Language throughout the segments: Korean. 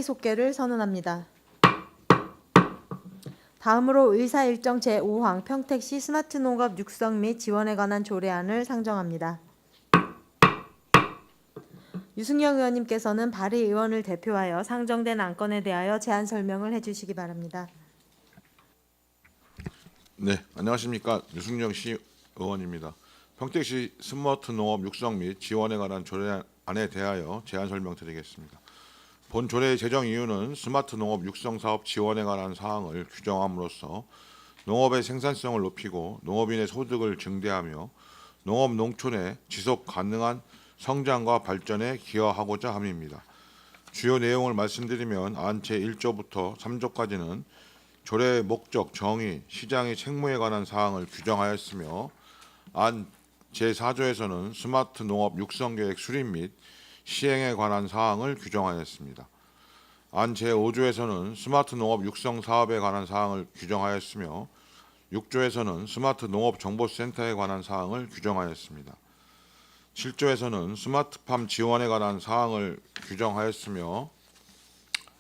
속개를 선언합니다. 다음으로 의사일정 제5항 평택시 스마트 농업 육성 및 지원에 관한 조례안을 상정합니다. 유승영 의원님께서는 발의 의원을 대표하여 상정된 안건에 대하여 제안 설명을 해주시기 바랍니다. 네, 안녕하십니까. 유승영 의원입니다. 평택시 스마트 농업 육성 및 지원에 관한 조례안에 대하여 제안 설명드리겠습니다. 본 조례의 제정 이유는 스마트 농업 육성 사업 지원에 관한 사항을 규정함으로써 농업의 생산성을 높이고 농업인의 소득을 증대하며 농업 농촌의 지속 가능한 성장과 발전에 기여하고자 함입니다. 주요 내용을 말씀드리면 안 제1조부터 3조까지는 조례의 목적, 정의, 시장의 책무에 관한 사항을 규정하였으며 안 제4조에서는 스마트 농업 육성 계획 수립 및 시행에 관한 사항을 규정하였습니다. 안 제5조에서는 스마트 농업 육성 사업에 관한 사항을 규정하였으며 6조에서는 스마트 농업 정보센터에 관한 사항을 규정하였습니다. 7조에서는 스마트팜 지원에 관한 사항을 규정하였으며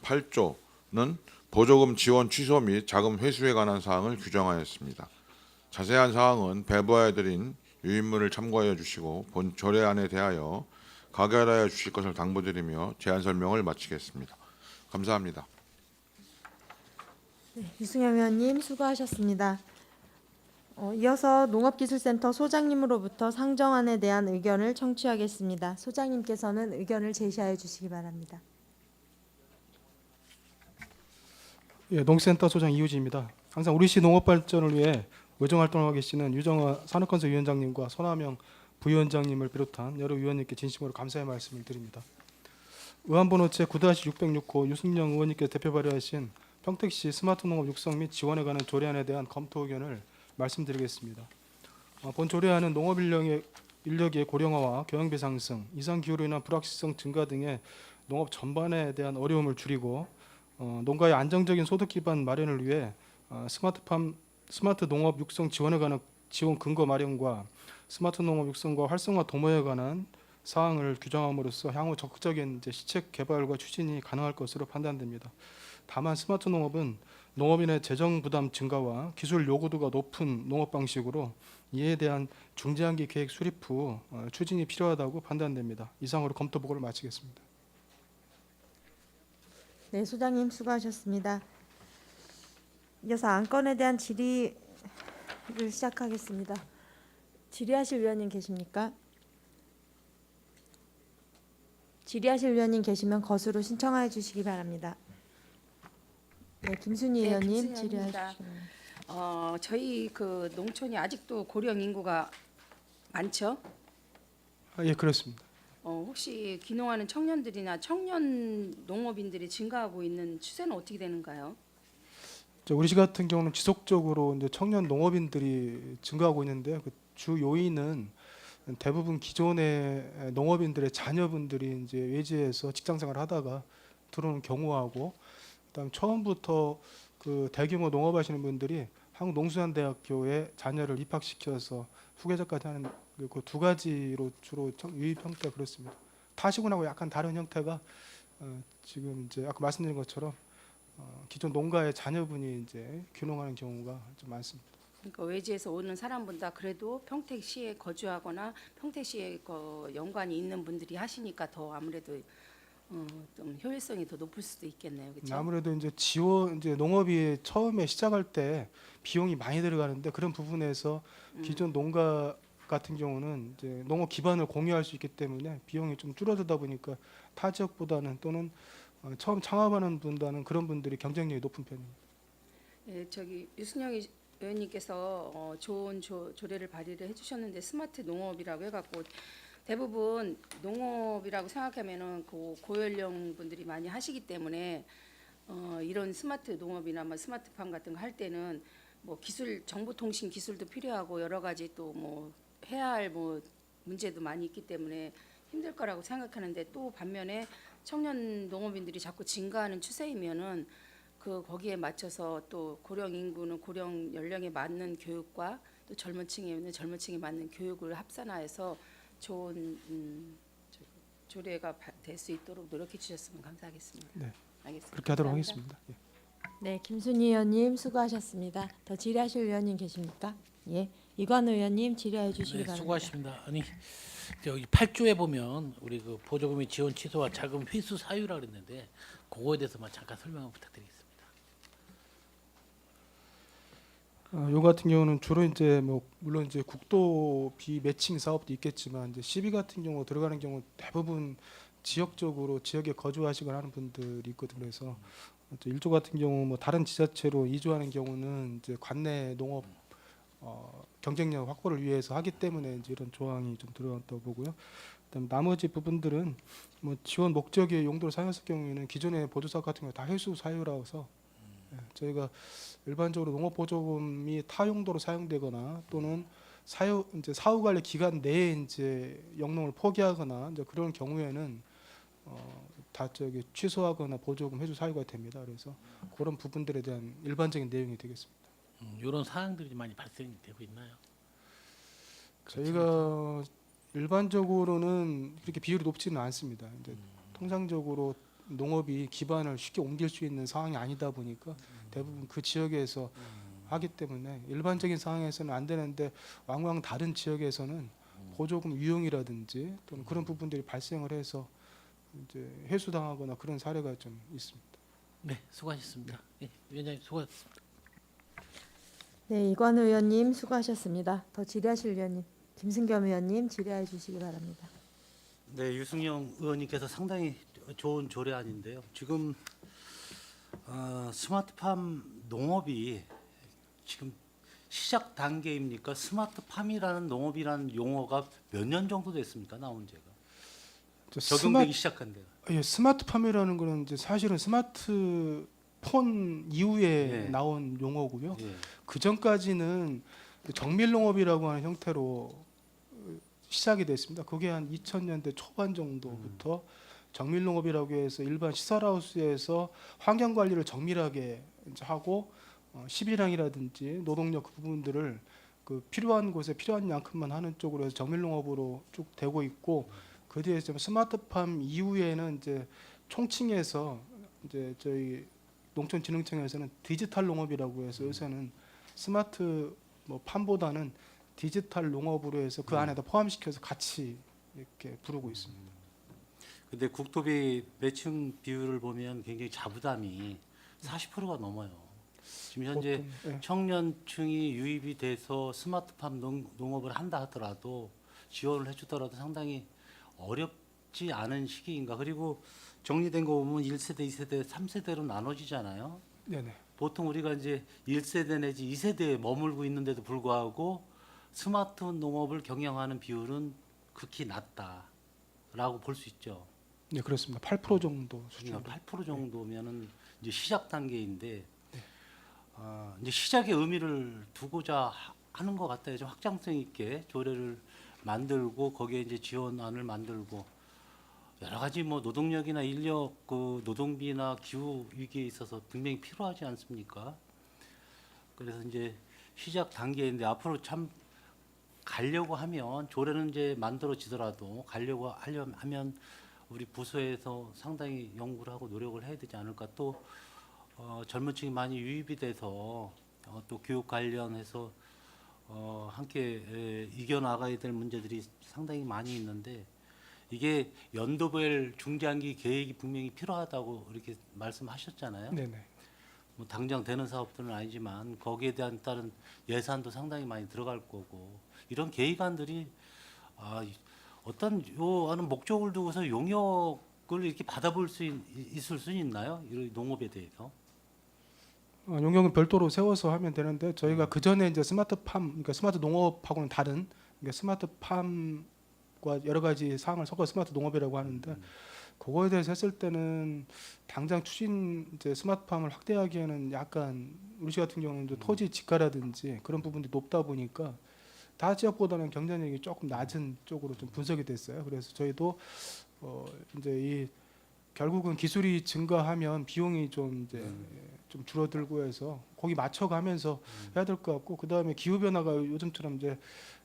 8조는 보조금 지원 취소 및 자금 회수에 관한 사항을 규정하였습니다. 자세한 사항은 배부해드린 유인물을 참고하여 주시고 본 조례안에 대하여 가결하여 주실 것을 당부드리며 제안 설명을 마치겠습니다. 감사합니다. 네, 유승영 의원님 수고하셨습니다. 이어서 농업기술센터 소장님으로부터 상정안에 대한 의견을 청취하겠습니다. 소장님께서는 의견을 제시하여 주시기 바랍니다. 예, 농센터 소장 이유지입니다. 항상 우리 시 농업 발전을 위해 의정 활동하고 계시는 유정화 산업건설 위원장님과 손하명 부위원장님을 비롯한 여러 위원님께 진심으로 감사의 말씀을 드립니다. 의안번호 제9-606호 유승영 의원님께서 대표 발의하신 평택시 스마트 농업 육성 및 지원에 관한 조례안에 대한 검토 의견을 말씀드리겠습니다. 본 조례안은 농업 인력의 고령화와 경영비 상승, 이상 기후로 인한 불확실성 증가 등의 농업 전반에 대한 어려움을 줄이고 농가의 안정적인 소득 기반 마련을 위해 스마트 농업 육성 지원에 관한 지원 근거 마련과 스마트 농업 육성과 활성화 도모에 관한 사항을 규정함으로써 향후 적극적인 시책 개발과 추진이 가능할 것으로 판단됩니다. 다만 스마트 농업은 농업인의 재정 부담 증가와 기술 요구도가 높은 농업 방식으로 이에 대한 중장기 계획 수립 후 추진이 필요하다고 판단됩니다. 이상으로 검토 보고를 마치겠습니다. 네, 소장님 수고하셨습니다. 이어서 안건에 대한 질의를 시작하겠습니다. 질의하실 위원님 계십니까? 질의하실 위원님 계시면 것으로 신청하여 주시기 바랍니다. 네, 김순희 네, 의원님 김순희입니다. 질의하여 주시기 바랍니다. 저희 그 농촌이 아직도 고령 인구가 많죠? 예, 그렇습니다. 혹시 귀농하는 청년들이나 청년 농업인들이 증가하고 있는 추세는 어떻게 되는가요? 우리 시 같은 경우는 지속적으로 이제 청년 농업인들이 증가하고 있는데 그 주 요인은 대부분 기존의 농업인들의 자녀분들이 이제 외지에서 직장생활을 하다가 들어오는 경우하고, 그다음 처음부터 그 대규모 농업하시는 분들이 한국농수산대학교에 자녀를 입학시켜서 후계자까지 하는 그 두 가지로 주로 유입 형태가 그렇습니다. 타시군하고 약간 다른 형태가 지금 이제 아까 말씀드린 것처럼 기존 농가의 자녀분이 이제 귀농하는 경우가 좀 많습니다. 그러니까 외지에서 오는 사람보다 그래도 평택시에 거주하거나 평택시에 연관이 있는 분들이 하시니까 더 아무래도 좀 효율성이 더 높을 수도 있겠네요, 그렇죠? 아무래도 이제 지원 이제 농업이 처음에 시작할 때 비용이 많이 들어가는데 그런 부분에서 기존 농가 같은 경우는 이제 농업 기반을 공유할 수 있기 때문에 비용이 좀 줄어들다 보니까 타 지역보다는 또는 처음 창업하는 분보다는 그런 분들이 경쟁력이 높은 편입니다. 예, 저기 유승영 의원님께서 좋은 조례를 발의를 해주셨는데 스마트 농업이라고 해갖고 대부분 농업이라고 생각하면은 그 고연령 분들이 많이 하시기 때문에 이런 스마트 농업이나 뭐 스마트팜 같은 거 할 때는 뭐 기술 정보통신 기술도 필요하고 여러 가지 또 뭐 해야 할 뭐 문제도 많이 있기 때문에 힘들 거라고 생각하는데, 또 반면에 청년 농업인들이 자꾸 증가하는 추세이면은 거기에 맞춰서 또 고령 인구는 고령 연령에 맞는 교육과 또 젊은 층에 맞는 교육을 합산하여서 좋은 조례가 될 수 있도록 노력해 주셨으면 감사하겠습니다. 네, 알겠습니다. 그렇게 하도록 감사합니다. 하겠습니다. 예. 네, 김순희 의원님 수고하셨습니다. 더 질의하실 의원님 계십니까? 예, 이관우 의원님 질의해 주시기 네, 바랍니다. 수고하십니다. 아니 여기 8조에 보면 우리 그 보조금의 지원 취소와 자금 회수 사유라 그랬는데 그거에 대해서만 잠깐 설명 부탁드리겠습니다. 요 같은 경우는 주로 이제 뭐 물론 이제 국도비 매칭 사업도 있겠지만 이제 시비 같은 경우 들어가는 경우 대부분 지역적으로 지역에 거주하시거나 하는 분들이 있거든요. 그래서 또 1조 같은 경우 뭐 다른 지자체로 이주하는 경우는 이제 관내 농업 경쟁력 확보를 위해서 하기 때문에 이제 이런 조항이 좀 들어갔다고 보고요. 그다음 나머지 부분들은 뭐 지원 목적의 용도로 사용했을 경우에는 기존의 보조사업 같은 경우 다 회수 사유라서 저희가 일반적으로 농업 보조금이 타 용도로 사용되거나 또는 이제 사후 관리 기간 내에 이제 영농을 포기하거나 이제 그런 경우에는 다 취소하거나 보조금 회수 사유가 됩니다. 그래서 그런 부분들에 대한 일반적인 내용이 되겠습니다. 이런 사항들이 많이 발생이 되고 있나요? 저희가 일반적으로는 그렇게 비율이 높지는 않습니다. 이제 통상적으로 농업이 기반을 쉽게 옮길 수 있는 상황이 아니다 보니까 대부분 그 지역에서 하기 때문에 일반적인 상황에서는 안 되는데 왕왕 다른 지역에서는 보조금 유용이라든지 또는 그런 부분들이 발생을 해서 이제 회수당하거나 그런 사례가 좀 있습니다. 네, 수고하셨습니다. 예, 위원장님 수고하셨습니다. 네, 이관우 의원님 수고하셨습니다. 더 질의하실 의원님 김승겸 의원님 질의해 주시기 바랍니다. 네, 유승영 의원님께서 상당히 좋은 조례안인데요. 지금 스마트팜 농업이 지금 시작 단계입니까? 스마트팜이라는 농업이라는 용어가 몇 년 정도 됐습니까? 나온 지가 적용되기 시작한 데가. 예, 스마트팜이라는 거는 이제 사실은 스마트폰 이후에 예. 나온 용어고요. 예. 그 전까지는 정밀농업이라고 하는 형태로 시작이 됐습니다. 그게 한 2000년대 초반 정도부터 정밀농업이라고 해서 일반 시설하우스에서 환경 관리를 정밀하게 이제 하고 시비량이라든지 노동력 그 부분들을 그 필요한 곳에 필요한 만큼만 하는 쪽으로 해서 정밀농업으로 쭉 되고 있고 그 뒤에 좀 스마트팜 이후에는 이제 총칭해서 이제 저희 농촌진흥청에서는 디지털 농업이라고 해서 요새는 스마트 뭐 팜보다는 디지털 농업으로 해서 그 안에다 포함시켜서 같이 이렇게 부르고 있습니다. 근데 국토비 매칭 비율을 보면 굉장히 자부담이 40%가 넘어요. 지금 현재 보통, 예. 청년층이 유입이 돼서 스마트팜 농업을 한다 하더라도 지원을 해주더라도 상당히 어렵지 않은 시기인가. 그리고 정리된 거 보면 1세대, 2세대, 3세대로 나눠지잖아요. 네네. 보통 우리가 이제 1세대 내지 2세대에 머물고 있는데도 불구하고 스마트 농업을 경영하는 비율은 극히 낮다라고 볼 수 있죠. 네 그렇습니다. 8% 정도 수준. 그러니까 8% 정도면은 이제 시작 단계인데 이제 시작의 의미를 두고자 하는 것 같아요. 좀 확장성 있게 조례를 만들고 거기에 이제 지원안을 만들고 여러 가지 뭐 노동력이나 인력 그 노동비나 기후 위기에 있어서 분명히 필요하지 않습니까? 그래서 이제 시작 단계인데 앞으로 참 가려고 하면 조례는 이제 만들어지더라도 가려고 하면 우리 부서에서 상당히 연구를 하고 노력을 해야 되지 않을까. 또 젊은 층이 많이 유입이 돼서 또 교육 관련해서 함께 이겨나가야 될 문제들이 상당히 많이 있는데 이게 연도별 중장기 계획이 분명히 필요하다고 이렇게 말씀하셨잖아요. 네네. 뭐 당장 되는 사업들은 아니지만 거기에 대한 따른 예산도 상당히 많이 들어갈 거고 이런 계획안들이 어떤 하는 목적을 두고서 용역을 이렇게 받아볼 수 있을 수 있나요? 이런 농업에 대해서? 용역은 별도로 세워서 하면 되는데 저희가 그 전에 이제 스마트팜, 그러니까 스마트 농업하고는 다른 그러니까 스마트팜과 여러 가지 사항을 섞어 스마트 농업이라고 하는데 그거에 대해서 했을 때는 당장 추진 이제 스마트팜을 확대하기에는 약간 우리 시 같은 경우는 이제 토지 지가라든지 그런 부분들이 높다 보니까 다 지역보다는 경쟁력이 조금 낮은 쪽으로 좀 분석이 됐어요. 그래서 저희도 이제 이 결국은 기술이 증가하면 비용이 좀 이제 좀 줄어들고 해서 거기 맞춰가면서 해야 될 것 같고 그 다음에 기후 변화가 요즘처럼 이제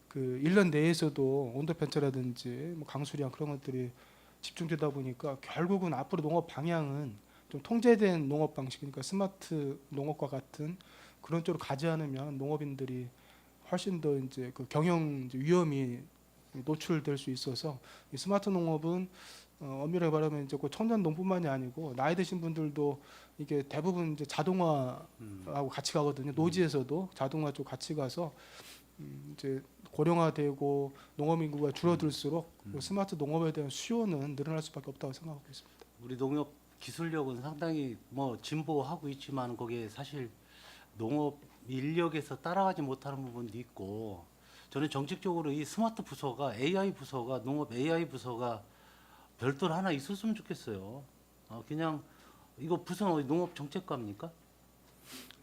그 1년 내에서도 온도 편차라든지 뭐 강수량 그런 것들이 집중되다 보니까 결국은 앞으로 농업 방향은 좀 통제된 농업 방식, 그러니까 스마트 농업과 같은 그런 쪽으로 가지 않으면 농업인들이 훨씬 더 이제 그 경영 이제 위험이 노출될 수 있어서 이 스마트 농업은 엄밀하게 말하면 이제 그 청년농뿐만이 아니고 나이 드신 분들도 이게 대부분 이제 자동화하고 같이 가거든요. 노지에서도 자동화 쪽 같이 가서 이제 고령화되고 농업 인구가 줄어들수록 그 스마트 농업에 대한 수요는 늘어날 수밖에 없다고 생각하고 있습니다. 우리 농업 기술력은 상당히 뭐 진보하고 있지만 거기에 사실 농업 인력에서 따라가지 못하는 부분도 있고 저는 정책적으로 이 스마트 부서가 AI 부서가 농업 AI 부서가 별도로 하나 있었으면 좋겠어요. 그냥 이거 부서는 농업 정책과입니까?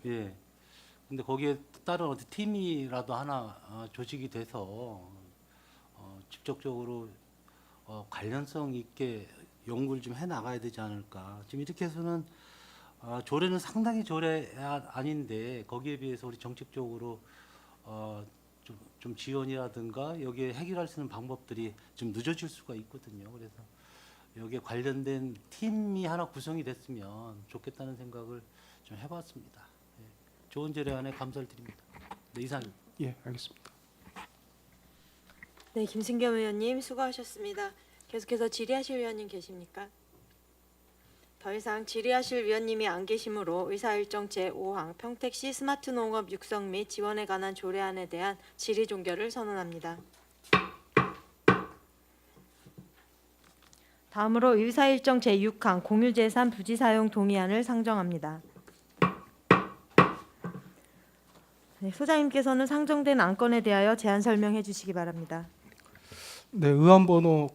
예. 근데 거기에 따른 어떤 팀이라도 하나 조직이 돼서 직접적으로 관련성 있게 연구를 좀 해 나가야 되지 않을까. 지금 이렇게 해서는 조례는 상당히 조례 아닌데 거기에 비해서 우리 정책적으로 좀 지원이라든가 여기에 해결할 수 있는 방법들이 좀 늦어질 수가 있거든요. 그래서 여기에 관련된 팀이 하나 구성이 됐으면 좋겠다는 생각을 좀 해봤습니다. 예. 좋은 조례안에 감사를 드립니다. 네, 이상입니다. 예, 알겠습니다. 네, 김승겸 의원님 수고하셨습니다. 계속해서 질의하실 위원님 계십니까? 더 이상 질의하실 위원님이 안 계시므로 의사일정 제5항 평택시 스마트 농업 육성 및 지원에 관한 조례안에 대한 질의 종결을 선언합니다. 다음으로 의사일정 제6항 공유재산 부지 사용 동의안을 상정합니다. 네, 소장님께서는 상정된 안건에 대하여 제안 설명해 주시기 바랍니다. 네, 의안번호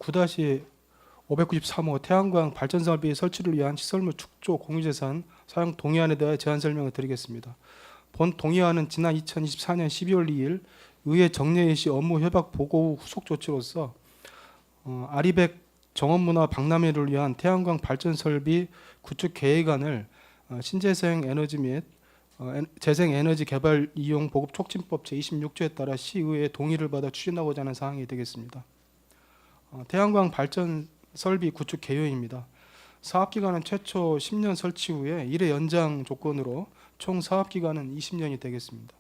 9-593호 태양광 발전설비 설치를 위한 시설물 축조 공유재산 사용 동의안에 대해 제안 설명을 드리겠습니다. 본 동의안은 지난 2024년 12월 2일 의회 정례회 시 업무 협약 보고 후 후속 조치로서 아리백 정원문화 박람회를 위한 태양광 발전설비 구축 계획안을 신재생 에너지 및 재생에너지 개발 이용 보급 촉진법 제26조에 따라 시의회의 동의를 받아 추진하고자 하는 사항이 되겠습니다. 태양광 발전 설비 구축 개요입니다. 사업 기간은 최초 10년 설치 후에 1회 연장 조건으로 총 사업 기간은 20년이 되겠습니다.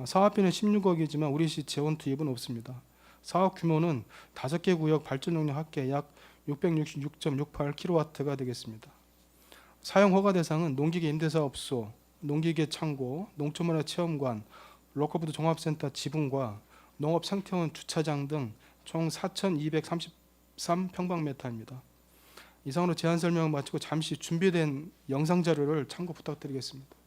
사업비는 16억이지만 우리시 재원 투입은 없습니다. 사업 규모는 5개 구역 발전 용량 합계 약 666.68kW가 되겠습니다. 사용 허가 대상은 농기계 임대사업소, 농기계 창고, 농촌문화체험관, 로컬푸드 종합센터 지붕과 농업 생태원 주차장 등 총 4,233평방미터입니다. 이상으로 제안 설명을 마치고 잠시 준비된 영상 자료를 참고 부탁드리겠습니다.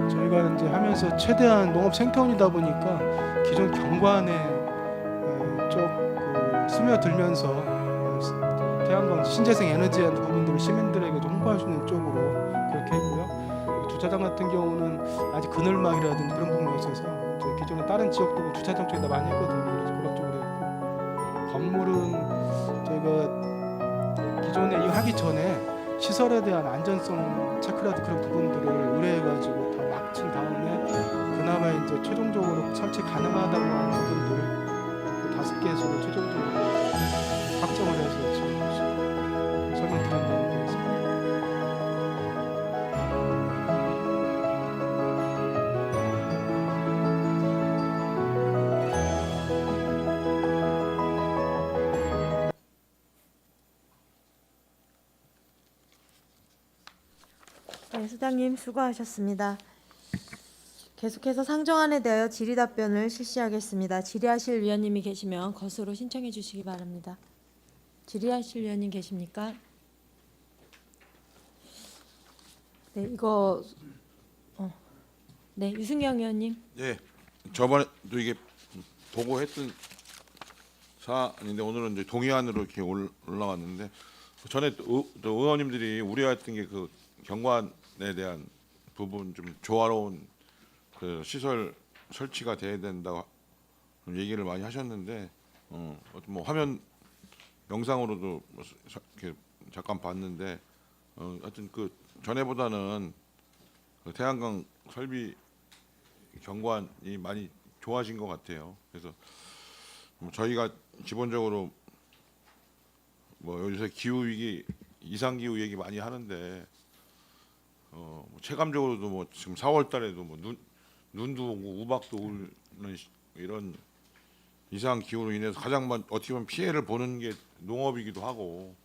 저희가 이제 하면서 최대한 농업 생태원이다 보니까 기존 경관에 쭉 스며들면서 태양광 신재생 에너지에 대한 부분들을 시민들에게 좀 홍보할 수 있는 쪽으로 그렇게 했고요. 주차장 같은 경우는 아직 그늘막이라든지 그런 부분이 있어서 이제 기존에 다른 지역도 주차장 쪽에다 많이 했거든요. 그래서 그런 쪽으로 했고 건물은 저희가 기존에 이거 하기 전에 시설에 대한 안전성 체크라든 그런 부분들을 의뢰해가지고 다 마친 다음에 그나마 이제 최종적으로 설치 가능하다고 하는 부분들 5개소를 최종적으로 확정을 해서 지금 설명드린다는 거였습니다. 네, 소장님 수고하셨습니다. 계속해서 상정안에 대하여 질의 답변을 실시하겠습니다. 질의하실 위원님이 계시면 것으로 신청해 주시기 바랍니다. 질의하실 위원님 계십니까? 네, 이거 네, 유승경 의원님. 네, 저번에도 이게 보고했던 사안인데 오늘은 이제 동의안으로 이렇게 올라왔는데 전에 또 의원님들이 우려했던 게 그 경관에 대한 부분 좀 조화로운 그 시설 설치가 돼야 된다고 좀 얘기를 많이 하셨는데 어떤 뭐 화면 영상으로도 뭐 이렇게 잠깐 봤는데 하여튼 그 전에보다는 그 태양광 설비 경관이 많이 좋아진 것 같아요. 그래서 뭐 저희가 기본적으로 뭐 요새 기후 위기, 이상 기후 얘기 많이 하는데 뭐 체감적으로도 뭐 지금 4월 달에도 뭐 눈도 오고 우박도 오는 이런 이상 기후로 인해서 가장 어떻게 보면 피해를 보는 게 농업이기도 하고,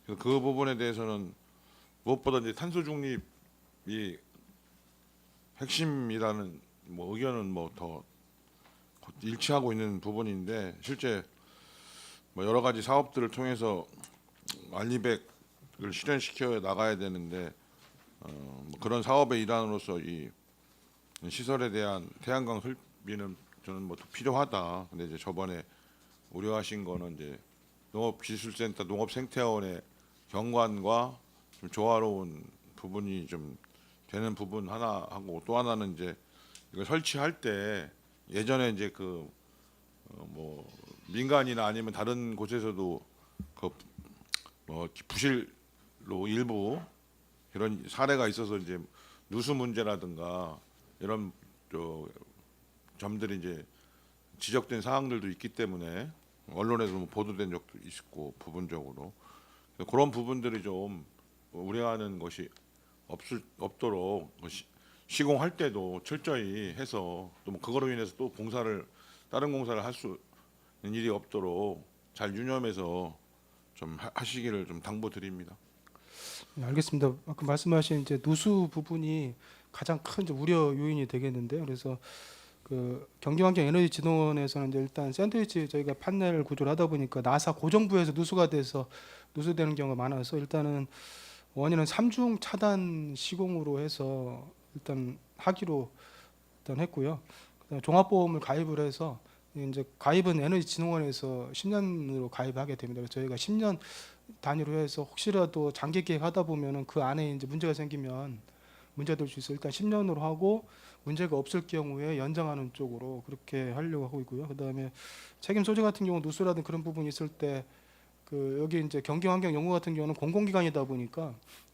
그래서 그 부분에 대해서는 무엇보다 이제 탄소 중립이 핵심이라는 뭐 의견은 뭐 더 일치하고 있는 부분인데, 실제 뭐 여러 가지 사업들을 통해서 알리백을 실현시켜 나가야 되는데 뭐 그런 사업의 일환으로서 이 시설에 대한 태양광 설비는 저는 뭐 더 필요하다. 근데 이제 저번에 우려하신 거는 이제 농업기술센터 농업생태원의 경관과 좀 조화로운 부분이 좀 되는 부분 하나 하고, 또 하나는 이제 이거 설치할 때 예전에 이제 그 뭐 민간이나 아니면 다른 곳에서도 그 뭐 부실로 일부 이런 사례가 있어서 이제 누수 문제라든가 이런 점들이 이제 지적된 사항들도 있기 때문에 언론에서 뭐 보도된 적도 있고, 부분적으로 그런 부분들이 좀 우려하는 것이 없도록 시공할 때도 철저히 해서, 또 뭐 그거로 인해서 또 다른 공사를 할 수 있는 일이 없도록 잘 유념해서 좀 하시기를 좀 당부드립니다. 네, 알겠습니다. 아까 말씀하신 이제 누수 부분이 가장 큰 이제 우려 요인이 되겠는데요. 그래서 그 경기환경에너지진흥원에서는 이제 일단 샌드위치 저희가 판넬 구조를 하다 보니까 나사 고정부에서 누수가 돼서 누수되는 경우가 많아서 일단은 원인은 삼중 차단 시공으로 해서 일단 하기로 일단 했고요. 그다음에 종합보험을 가입을 해서 이제 가입은 에너지진흥원에서 10년으로 가입하게 됩니다. 그래서 저희가 10년 단위로 해서 혹시라도 장기 계획하다 보면은 그 안에 이제 문제가 생기면 문제될 수 있어 일단 10년으로 하고, 문제가 없을 경우에 연장하는 쪽으로 그렇게 하려고 하고 있고요. 그다음에 책임 소재 같은 경우 누수라든 그런 부분이 있을 때 그 여기 이제 경기환경연구 같은 경우는 공공기관이다 보니까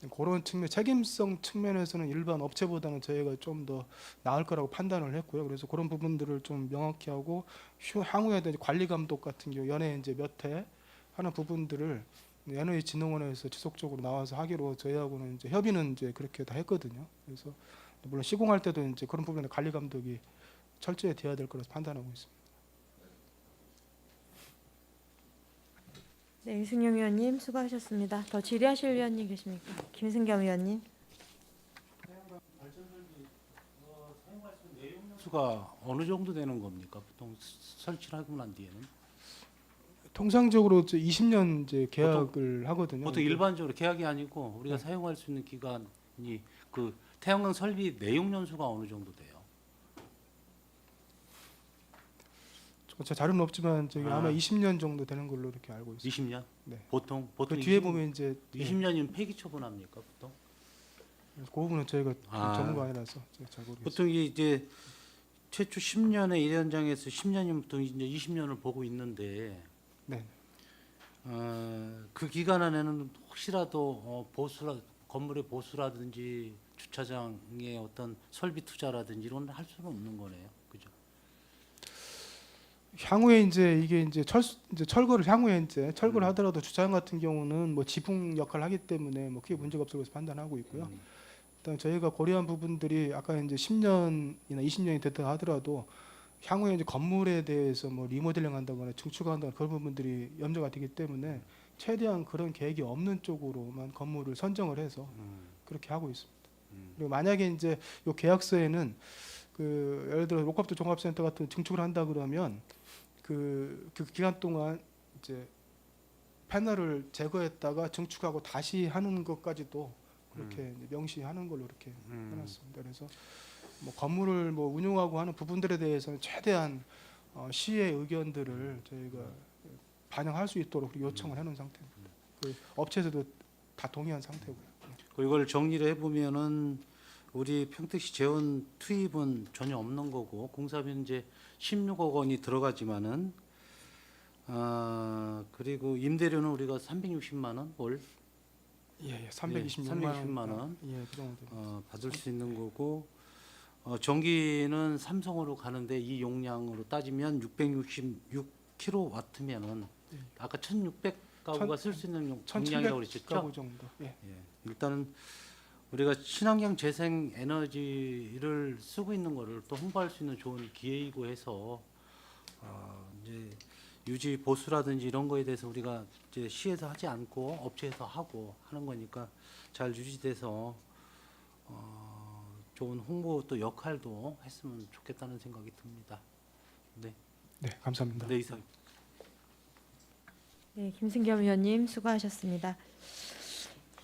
그런 측면 책임성 측면에서는 일반 업체보다는 저희가 좀 더 나을 거라고 판단을 했고요. 그래서 그런 부분들을 좀 명확히 하고 향후에 이제 관리 감독 같은 경우 연에 이제 몇 해 하는 부분들을 에너지진흥원에서 지속적으로 나와서 하기로 저희하고는 이제 협의는 이제 그렇게 다 했거든요. 그래서 물론 시공할 때도 이제 그런 부분에 관리 감독이 철저히 돼야 될 거라서 판단하고 있습니다. 네, 유승용 위원님 수고하셨습니다. 더 질의하실 위원님 계십니까? 김승겸 위원님. 수가 어느 정도 되는 겁니까? 보통 설치를 하고 난 뒤에는 통상적으로 이제 20년 이제 계약을 하거든요. 보통 일반적으로 계약이 아니고 우리가 사용할 수 있는 기간이 그 태양광 설비 내용 연수가 어느 정도 돼요? 제 자료는 없지만 저기 아마 20년 정도 되는 걸로 이렇게 알고 있습니다. 20년? 네. 보통 그 뒤에 보면 이제 20년이면 폐기 처분합니까 보통? 그 부분은 저희가 아. 전문가 아니라서 제가 잘 모르겠습니다. 보통 이제 최초 10년에 1연장에서 10년이면 보통 이제 20년을 보고 있는데 네. 그 기간 안에는 혹시라도 건물의 보수라든지 주차장의 어떤 설비 투자라든지 이런 걸 할 수는 없는 거네요, 그죠? 향후에 이제 이게 이제 철거를 향후에 이제 철거를 하더라도 주차장 같은 경우는 뭐 지붕 역할을 하기 때문에 뭐 크게 문제가 없을 것으로 판단하고 있고요. 일단 저희가 고려한 부분들이 아까 이제 10년이나 20년이 됐다 하더라도 향후에 이제 건물에 대해서 뭐 리모델링 한다거나 증축한다거나 그런 부분들이 염두가 되기 때문에 최대한 그런 계획이 없는 쪽으로만 건물을 선정을 해서 그렇게 하고 있습니다. 그리고 만약에 이제 요 계약서에는 그 예를 들어 록합도 종합센터 같은 증축을 한다 그러면 그 기간 동안 이제 패널을 제거했다가 증축하고 다시 하는 것까지도 그렇게 이제 명시하는 걸로 이렇게 해놨습니다. 그래서 뭐 건물을 뭐 운용하고 하는 부분들에 대해서는 최대한 시의 의견들을 저희가 반영할 수 있도록 요청을 해놓은 상태입니다. 그 업체에서도 다 동의한 상태고요. 이걸 정리를 해보면은 우리 평택시 재원 투입은 전혀 없는 거고 공사비 이제 16억 원이 들어가지만은 그리고 임대료는 우리가 360만 원 월 예, 326만 원. 예, 그 정도. 받을 수 있는 거고 전기는 삼성으로 가는데 이 용량으로 따지면 666kW면은 아까 1,600가구가 쓸 수 있는 용량이라고 그랬죠. 가구 정도. 예. 예, 일단은 우리가 친환경 재생 에너지를 쓰고 있는 거를 또 홍보할 수 있는 좋은 기회이고 해서 이제 유지 보수라든지 이런 거에 대해서 우리가 이제 시에서 하지 않고 업체에서 하고 하는 거니까 잘 유지돼서 좋은 홍보 또 역할도 했으면 좋겠다는 생각이 듭니다. 네, 네, 감사합니다. 네 이상. 네, 김승겸 의원님 수고하셨습니다.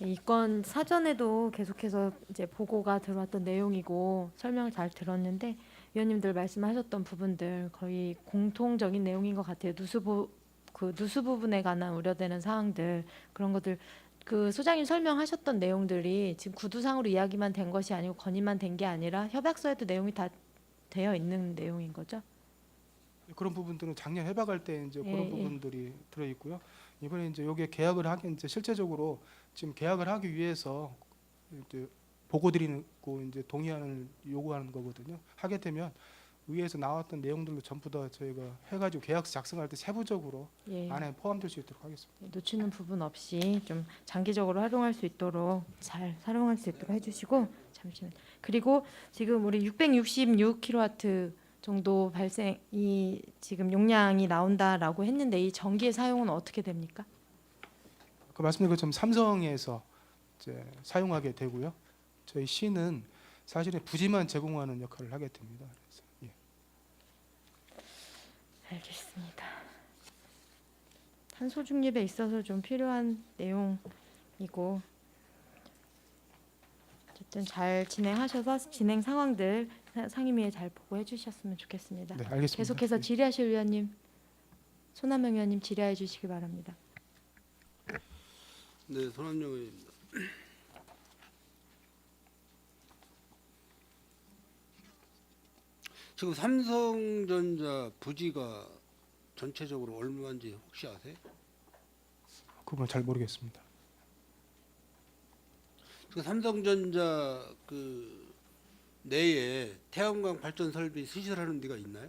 이 건 사전에도 계속해서 이제 보고가 들어왔던 내용이고 설명을 잘 들었는데 위원님들 말씀하셨던 부분들 거의 공통적인 내용인 것 같아요. 누수 부분에 관한 우려되는 사항들 그런 것들 그 소장님 설명하셨던 내용들이 지금 구두상으로 이야기만 된 것이 아니고 건의만 된 게 아니라 협약서에도 내용이 다 되어 있는 내용인 거죠. 그런 부분들은 작년 협약할 때 이제 그런 예. 부분들이 들어 있고요. 이번에 이제 요게 계약을 하기 이제 실제적으로 지금 계약을 하기 위해서 이제 보고 드리고 이제 동의안을 요구하는 거거든요. 하게 되면 위에서 나왔던 내용들로 전부 다 저희가 해가지고 계약서 작성할 때 세부적으로 예. 안에 포함될 수 있도록 하겠습니다. 놓치는 부분 없이 좀 장기적으로 활용할 수 있도록 잘 활용할 수 있도록 해주시고 잠시만. 그리고 지금 우리 666kW 정도 발생이 지금 용량이 나온다라고 했는데 이 전기의 사용은 어떻게 됩니까? 그 말씀드린 것처럼 삼성에서 이제 사용하게 되고요. 저희 시는 사실은 부지만 제공하는 역할을 하게 됩니다. 그래서, 예. 알겠습니다. 탄소 중립에 있어서 좀 필요한 내용이고 어쨌든 잘 진행하셔서 진행 상황들 상임위에 잘 보고해 주셨으면 좋겠습니다. 네, 알겠습니다. 계속해서 질의하실 위원님 손남영 의원님 질의해 주시기 바랍니다. 네, 손한영 의원입니다. 지금 삼성전자 부지가 전체적으로 얼마인지 혹시 아세요? 그건 잘 모르겠습니다. 지금 삼성전자 그 내에 태양광 발전 설비 수시하는 데가 있나요?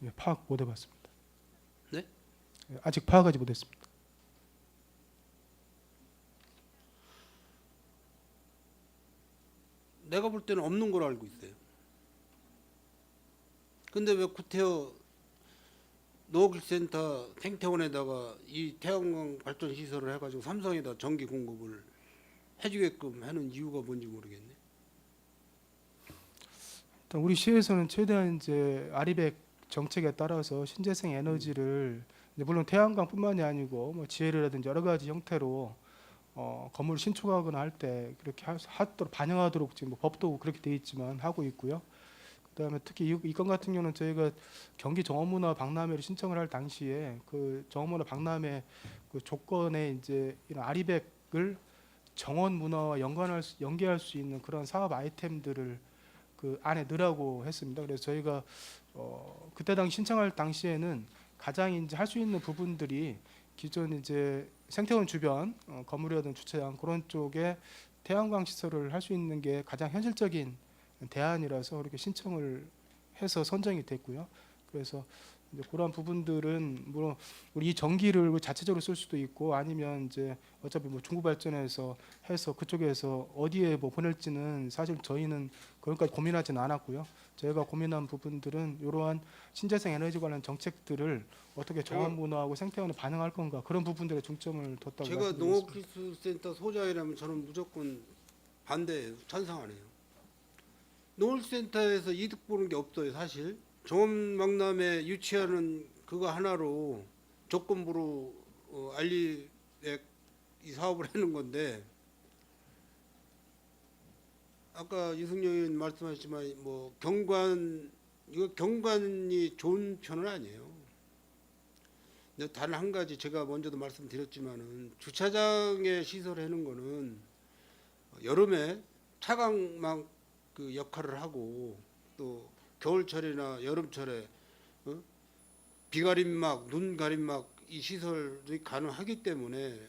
예, 파악 못 해봤습니다. 네? 예, 아직 파악하지 못했습니다. 내가 볼 때는 없는 걸로 알고 있어요. 근데 왜 구태여 농업기술센터 생태원에다가 이 태양광 발전 시설을 해가지고 삼성에다 전기 공급을 해주게끔 하는 이유가 뭔지 모르겠네. 일단 우리 시에서는 최대한 이제 아리백 정책에 따라서 신재생 에너지를 이제 물론 태양광뿐만이 아니고 뭐 지혜라든지 여러 가지 형태로 건물 신축하거나 할 때 그렇게 하도록 반영하도록 지금 뭐 법도 그렇게 돼 있지만 하고 있고요. 그다음에 특히 이 건 같은 경우는 저희가 경기 정원문화 박람회를 신청을 할 당시에 그 정원문화 박람회 그 조건에 이제 이런 아리백을 정원 문화와 연계할 수 있는 그런 사업 아이템들을 그 안에 넣으라고 했습니다. 그래서 저희가 그때 당시 신청할 당시에는 가장 이제 할 수 있는 부분들이 기존 이제 생태원 주변 건물이라든지 주차장 그런 쪽에 태양광 시설을 할 수 있는 게 가장 현실적인 대안이라서 그렇게 신청을 해서 선정이 됐고요. 그래서 이제 그런 부분들은 물론 우리 이 전기를 자체적으로 쓸 수도 있고 아니면 이제 어차피 뭐 중부 발전해서 해서 그쪽에서 어디에 뭐 보낼지는 사실 저희는 그것까지 고민하지는 않았고요. 저희가 고민한 부분들은 이러한 신재생 에너지 관련 정책들을 어떻게 정원 문화하고 생태원에 반영할 건가 그런 부분들에 중점을 뒀다고 제가 말씀드리겠습니다. 농업기술센터 소장이라면 저는 무조건 반대예요. 찬성 안 해요. 농업센터에서 이득 보는 게 없어요. 사실 정원박람회 유치하는 그거 하나로 조건부로 알리백 이 사업을 하는 건데 아까 이승용 의원 말씀하셨지만 뭐 경관이 좋은 편은 아니에요. 단 한 가지 제가 먼저도 말씀드렸지만은 주차장에 시설하는 거는 여름에 차광막 그 역할을 하고 또 겨울철이나 여름철에 비가림막, 눈 가림막 이 시설이 가능하기 때문에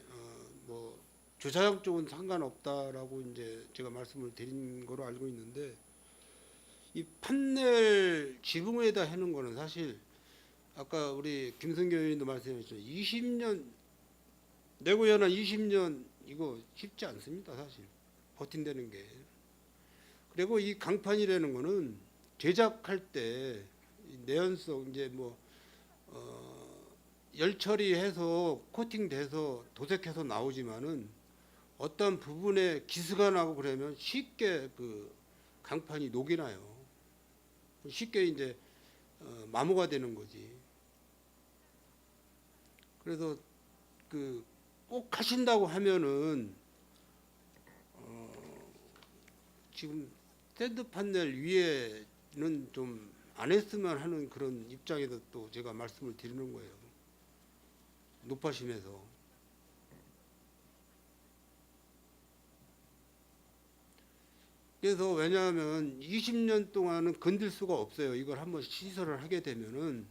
뭐 주차장 쪽은 상관없다라고 이제 제가 말씀을 드린 거로 알고 있는데 이 판넬 지붕에다 해놓은 거는 사실 아까 우리 김성교 의원도 말씀하셨죠. 20년 내고 연한 20년 이거 쉽지 않습니다. 사실 버틴다는 게. 그리고 이 강판이라는 거는 제작할 때 내연성 이제 뭐 열 처리해서 코팅돼서 도색해서 나오지만은 어떤 부분에 기스가 나고 그러면 쉽게 그 강판이 녹이 나요. 쉽게 이제 마모가 되는 거지. 그래서 그 꼭 하신다고 하면은 지금 샌드 판넬 위에는 좀 안 했으면 하는 그런 입장에서 또 제가 말씀을 드리는 거예요. 높아심에서. 그래서 왜냐하면 20년 동안은 건들 수가 없어요. 이걸 한번 시설을 하게 되면은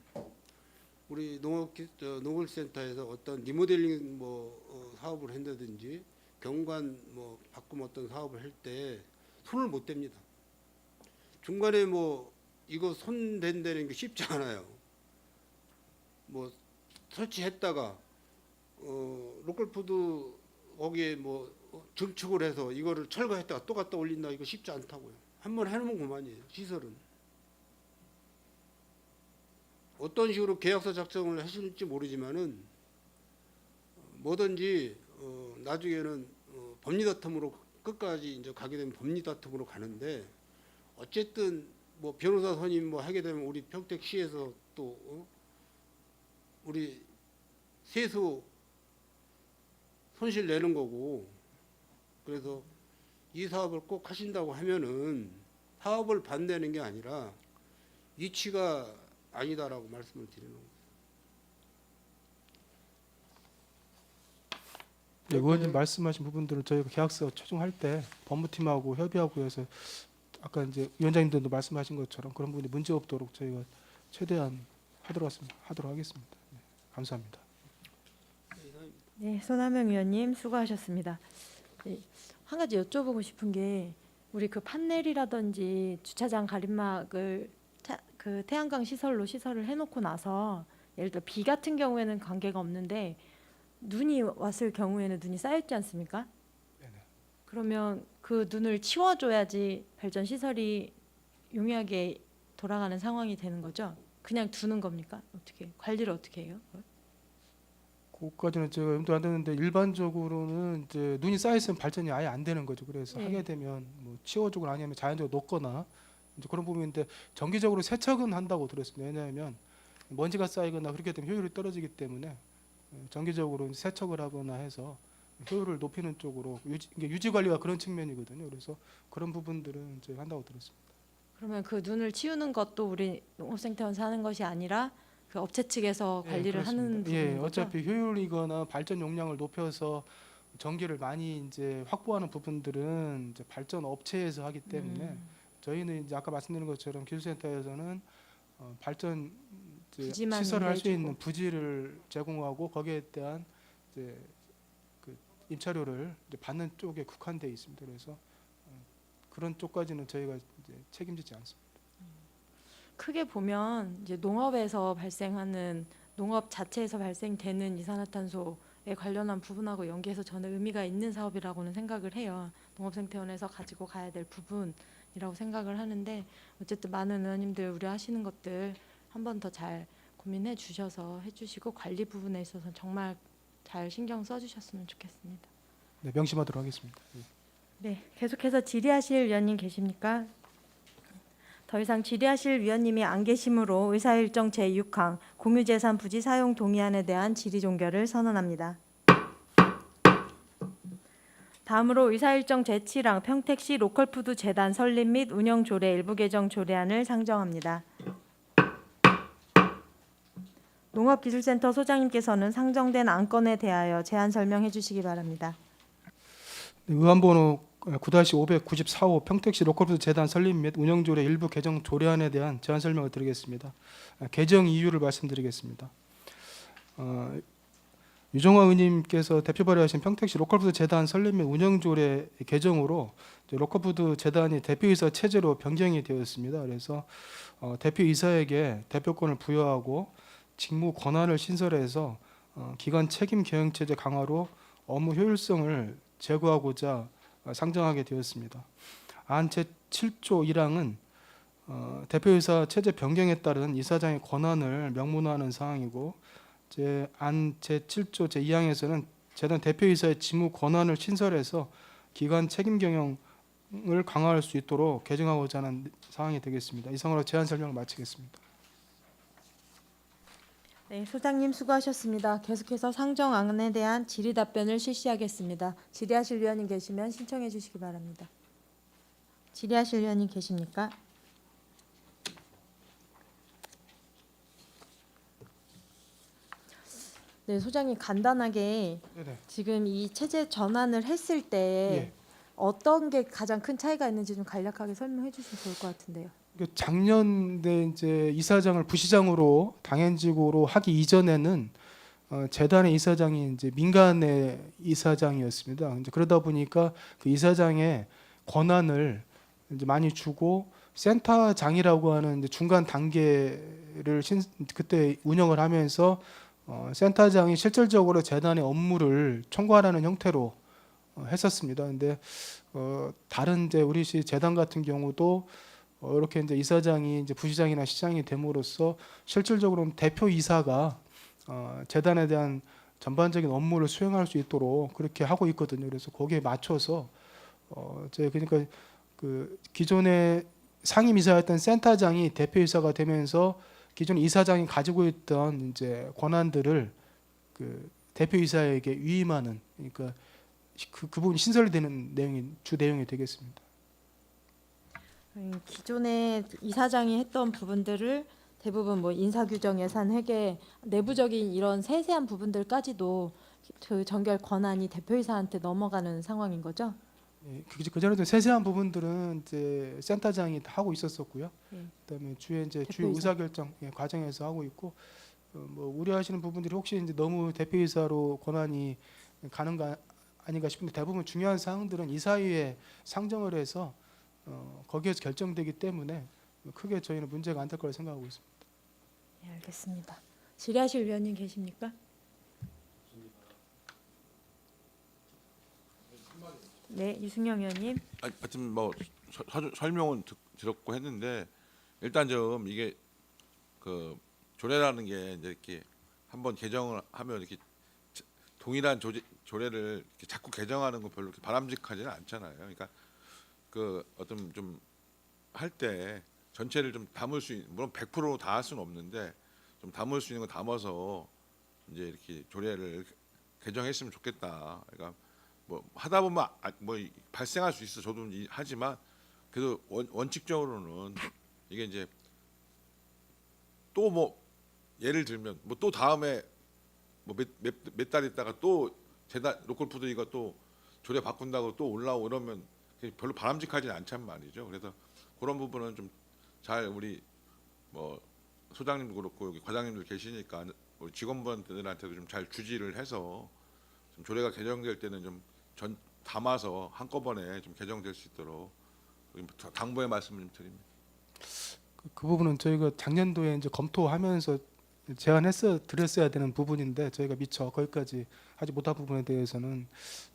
우리 농업센터에서 어떤 리모델링 사업을 한다든지 경관 바꿈 어떤 사업을 할 때 손을 못 댑니다. 중간에 이거 손 댄다는 게 쉽지 않아요. 설치했다가 로컬푸드 거기에 증축을 해서 이거를 철거했다가 또 갖다 올린다 이거 쉽지 않다고요. 한번 해놓으면 그만이에요. 시설은 어떤 식으로 계약서 작성을 하실지 모르지만은 뭐든지 나중에는 법리 다툼으로 끝까지 이제 가게 되면 법리 다툼으로 가는데 어쨌든 변호사 선임 하게 되면 우리 평택시에서 또 우리 세수 손실 내는 거고 그래서 이 사업을 꼭 하신다고 하면은 사업을 반대하는 게 아니라 이치가 아니다라고 말씀을 드리는 거예요. 네, 의원님 말씀하신 부분들은 저희가 계약서 최종할 때 법무팀하고 협의하고 해서 아까 이제 위원장님들도 말씀하신 것처럼 그런 부분이 문제 없도록 저희가 최대한 하도록 하겠습니다. 네, 감사합니다. 네, 손하명 의원님 수고하셨습니다. 네, 한 가지 여쭤보고 싶은 게 우리 그 판넬이라든지 주차장 가림막을 그 태양광 시설을 해놓고 나서 예를 들어 비 같은 경우에는 관계가 없는데 눈이 왔을 경우에는 눈이 쌓였지 않습니까? 네네. 그러면 그 눈을 치워줘야지 발전 시설이 용이하게 돌아가는 상황이 되는 거죠? 그냥 두는 겁니까? 어떻게 관리를 어떻게 해요? 그것까지는 제가 염두 안 되는데 일반적으로는 이제 눈이 쌓여 있으면 발전이 아예 안 되는 거죠. 그래서 네. 하게 되면 치워주거나 아니면 자연적으로 녹거나 이제 그런 부분인데 정기적으로 세척은 한다고 들었습니다. 왜냐하면 먼지가 쌓이거나 그렇게 되면 효율이 떨어지기 때문에 정기적으로 세척을 하거나 해서 효율을 높이는 쪽으로 유지 관리가 그런 측면이거든요. 그래서 그런 부분들은 이제 한다고 들었습니다. 그러면 그 눈을 치우는 것도 우리 농업생태원에서 하는 것이 아니라 그 업체 측에서 관리를 하는 부분인 예, 거죠? 어차피 효율이거나 발전 용량을 높여서 전기를 많이 이제 확보하는 부분들은 이제 발전 업체에서 하기 때문에 저희는 이제 아까 말씀드린 것처럼 기술센터에서는 발전 이제 부지만 시설을 할 수 내주고. 있는 부지를 제공하고 거기에 대한 이제 그 임차료를 이제 받는 쪽에 국한되어 있습니다. 그래서 그런 쪽까지는 저희가 이제 책임지지 않습니다. 크게 보면 이제 농업에서 발생하는 농업 자체에서 발생되는 이산화탄소에 관련한 부분하고 연계해서 저는 의미가 있는 사업이라고는 생각을 해요. 농업생태원에서 가지고 가야 될 부분이라고 생각을 하는데 어쨌든 많은 의원님들 우려하시는 것들 한 번 더 잘 고민해 주셔서 해주시고 관리 부분에 있어서 정말 잘 신경 써주셨으면 좋겠습니다. 네, 명심하도록 하겠습니다. 네, 계속해서 질의하실 위원님 계십니까? 더 이상 질의하실 위원님이 안 계시므로 의사일정 제6항 공유재산 부지 사용 동의안에 대한 질의 종결을 선언합니다. 다음으로 의사일정 제7항 평택시 로컬푸드 재단 설립 및 운영 조례 일부 개정 조례안을 상정합니다. 농업기술센터 소장님께서는 상정된 안건에 대하여 제안 설명해 주시기 바랍니다. 의안번호 9-594호 평택시 로컬푸드 재단 설립 및 운영조례 일부 개정 조례안에 대한 제안 설명을 드리겠습니다. 개정 이유를 말씀드리겠습니다. 유정화 의원님께서 대표 발의하신 평택시 로컬푸드 재단 설립 및 운영조례 개정으로 로컬푸드 재단이 대표이사 체제로 변경이 되었습니다. 그래서 대표이사에게 대표권을 부여하고 직무 권한을 신설해서 기관 책임 경영 체제 강화로 업무 효율성을 제고하고자 상정하게 되었습니다. 안 제7조 1항은 대표이사 체제 변경에 따른 이사장의 권한을 명문화하는 사항이고 안 제7조 제2항에서는 재단 대표이사의 직무 권한을 신설해서 기관 책임 경영을 강화할 수 있도록 개정하고자 하는 사항이 되겠습니다. 이상으로 제안 설명을 마치겠습니다. 네, 소장님 수고하셨습니다. 계속해서 상정안에 대한 질의 답변을 실시하겠습니다. 질의하실 위원님 계시면 신청해 주시기 바랍니다. 질의하실 위원님 계십니까? 네, 소장님 간단하게 네네. 지금 이 체제 전환을 했을 때 예. 어떤 게 가장 큰 차이가 있는지 좀 간략하게 설명해 주시면 좋을 것 같은데요. 작년에 이제 이사장을 부시장으로 당연직으로 하기 이전에는 재단의 이사장이 이제 민간의 이사장이었습니다. 이제 그러다 보니까 그 이사장의 권한을 이제 많이 주고 센터장이라고 하는 이제 중간 단계를 그때 운영을 하면서 센터장이 실질적으로 재단의 업무를 총괄하는 형태로 했었습니다. 근데 다른 이제 우리 시 재단 같은 경우도 이렇게 이제 이사장이 이제 부시장이나 시장이 됨으로써 실질적으로는 대표이사가 재단에 대한 전반적인 업무를 수행할 수 있도록 그렇게 하고 있거든요. 그래서 거기에 맞춰서 그러니까 그 기존의 상임이사였던 센터장이 대표이사가 되면서 기존 이사장이 가지고 있던 이제 권한들을 그 대표이사에게 위임하는 그러니까 그 부분이 신설이 되는 내용이 주 내용이 되겠습니다. 기존에 이사장이 했던 부분들을 대부분 뭐 인사규정, 예산, 회계, 내부적인 이런 세세한 부분들까지도 그 전결 권한이 대표이사한테 넘어가는 상황인 거죠? 예, 그 전에도 세세한 부분들은 이제 센터장이 다 하고 있었었고요. 예. 그다음에 주요 이제 주 대표이사. 의사결정 과정에서 하고 있고 뭐 우려하시는 부분들이 혹시 이제 너무 대표이사로 권한이 가는 거 아닌가 싶은데 대부분 중요한 사항들은 이사회에 상정을 해서 거기에서 결정되기 때문에 크게 저희는 문제가 안 될 거라 생각하고 있습니다. 네, 알겠습니다. 질의하실 위원님 계십니까? 네, 유승영 의원님. 하여튼 뭐 설명은 들었고 했는데 일단 좀 이게 그 조례라는 게 이제 이렇게 한번 개정을 하면 이렇게 동일한 조례를 이렇게 자꾸 개정하는 건 별로 바람직하지는 않잖아요. 그러니까 그 어떤 좀 할 때 전체를 좀 담을 수 있는 물론 100% 다 할 수는 없는데 좀 담을 수 있는 거 담아서 이제 이렇게 조례를 개정했으면 좋겠다. 그러니까 뭐 하다 보면 뭐 발생할 수 있어. 저도 하지만 그래도 원칙적으로는 이게 이제 또 뭐 예를 들면 뭐 또 다음에 뭐 몇 달 있다가 또 재단 로컬푸드 이거 또 조례 바꾼다고 또 올라오고 이러면 별로 바람직하지는 않단 말이죠. 그래서 그런 부분은 좀 잘 우리 뭐 소장님도 그렇고 여기 과장님들 계시니까 우리 직원분들한테도 좀 잘 주지를 해서 좀 조례가 개정될 때는 좀 담아서 한꺼번에 좀 개정될 수 있도록 당부의 말씀을 좀 드립니다. 그 부분은 저희가 작년도에 이제 검토하면서 드렸어야 되는 부분인데 저희가 미처 거기까지 하지 못한 부분에 대해서는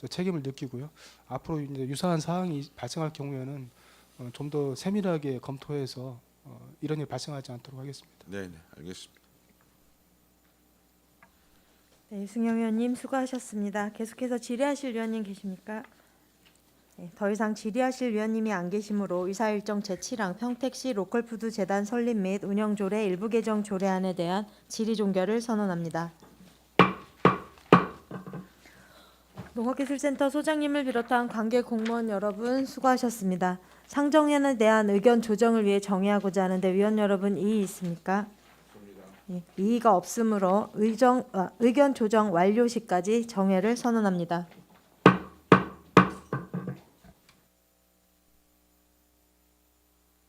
책임을 느끼고요. 앞으로 이제 유사한 사항이 발생할 경우에는 좀 더 세밀하게 검토해서 이런 일 발생하지 않도록 하겠습니다. 네, 알겠습니다. 네, 유승영 의원님 수고하셨습니다. 계속해서 질의하실 위원님 계십니까? 네, 더 이상 질의하실 위원님이 안 계시므로 의사일정 제7항 평택시 로컬푸드 재단 설립 및 운영조례 일부 개정 조례안에 대한 질의 종결을 선언합니다. 농업기술센터 소장님을 비롯한 관계 공무원 여러분 수고하셨습니다. 상정안에 대한 의견 조정을 위해 정의하고자 하는데 위원 여러분 이의 있습니까? 이의가 없으므로 의견 조정 완료 시까지 정회를 선언합니다.